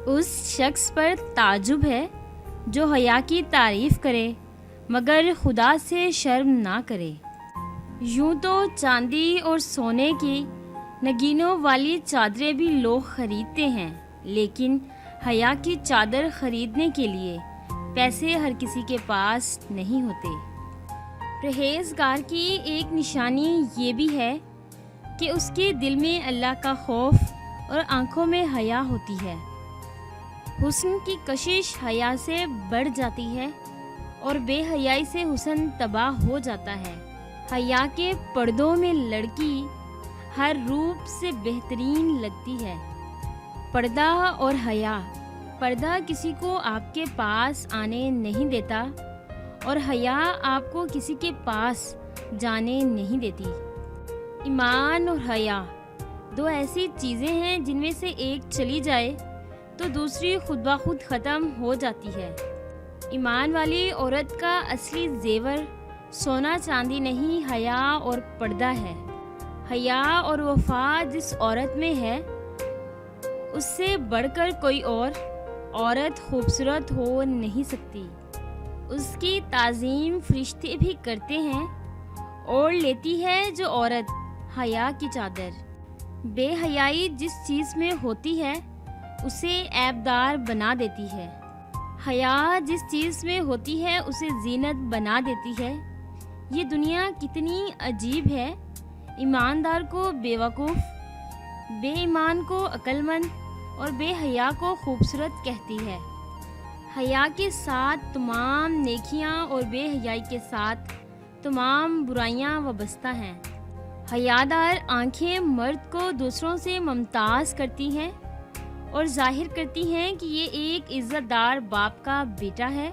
اس شخص پر تعجب ہے جو حیا کی تعریف کرے مگر خدا سے شرم نہ کرے۔ یوں تو چاندی اور سونے کی نگینوں والی چادریں بھی لوگ خریدتے ہیں، لیکن حیا کی چادر خریدنے کے لیے پیسے ہر کسی کے پاس نہیں ہوتے۔ پرہیزگار کی ایک نشانی یہ بھی ہے کہ اس کے دل میں اللہ کا خوف اور آنکھوں میں حیا ہوتی ہے۔ حسن کی کشش حیا سے بڑھ جاتی ہے اور بے حیائی سے حسن تباہ ہو جاتا ہے۔ حیا کے پردوں میں لڑکی ہر روپ سے بہترین لگتی ہے۔ پردہ اور حیا، پردہ کسی کو آپ کے پاس آنے نہیں دیتا اور حیا آپ کو کسی کے پاس جانے نہیں دیتی۔ ایمان اور حیا دو ایسی چیزیں ہیں جن میں سے ایک چلی جائے تو دوسری خود بخود ختم ہو جاتی ہے۔ ایمان والی عورت کا اصلی زیور سونا چاندی نہیں، حیا اور پردہ ہے۔ حیا اور وفا جس عورت میں ہے اس سے بڑھ کر کوئی اور عورت خوبصورت ہو نہیں سکتی۔ اس کی تعظیم فرشتے بھی کرتے ہیں۔ اوڑھ لیتی ہے جو عورت حیا کی چادر۔ بے حیائی جس چیز میں ہوتی ہے اسے عیبدار بنا دیتی ہے۔ حیا جس چیز میں ہوتی ہے اسے زینت بنا دیتی ہے۔ یہ دنیا کتنی عجیب ہے، ایماندار کو بے وقوف، بے ایمان کو عقل مند اور بے حیا کو خوبصورت کہتی ہے۔ حیا کے ساتھ تمام نیکیاں اور بے حیائی کے ساتھ تمام برائیاں وابستہ ہیں۔ حیادار آنکھیں مرد کو دوسروں سے ممتاز کرتی ہیں اور ظاہر کرتی ہیں کہ یہ ایک عزت دار باپ کا بیٹا ہے،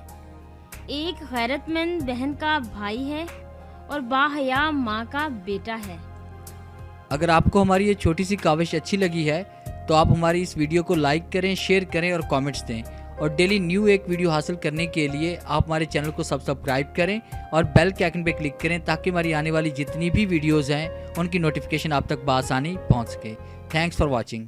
ایک غیرت مند بہن کا بھائی ہے اور باحیا ماں کا بیٹا ہے۔ اگر آپ کو ہماری یہ چھوٹی سی کاوش اچھی لگی ہے تو آپ ہماری اس ویڈیو کو لائک کریں، شیئر کریں اور کامنٹس دیں، اور ڈیلی نیو ایک ویڈیو حاصل کرنے کے لیے آپ ہمارے چینل کو سبسکرائب کریں اور بیل کے آئکن پہ کلک کریں تاکہ ہماری آنے والی جتنی بھی ویڈیوز ہیں ان کی نوٹیفیکیشن آپ تک بآسانی پہنچ سکے۔ Thanks for watching.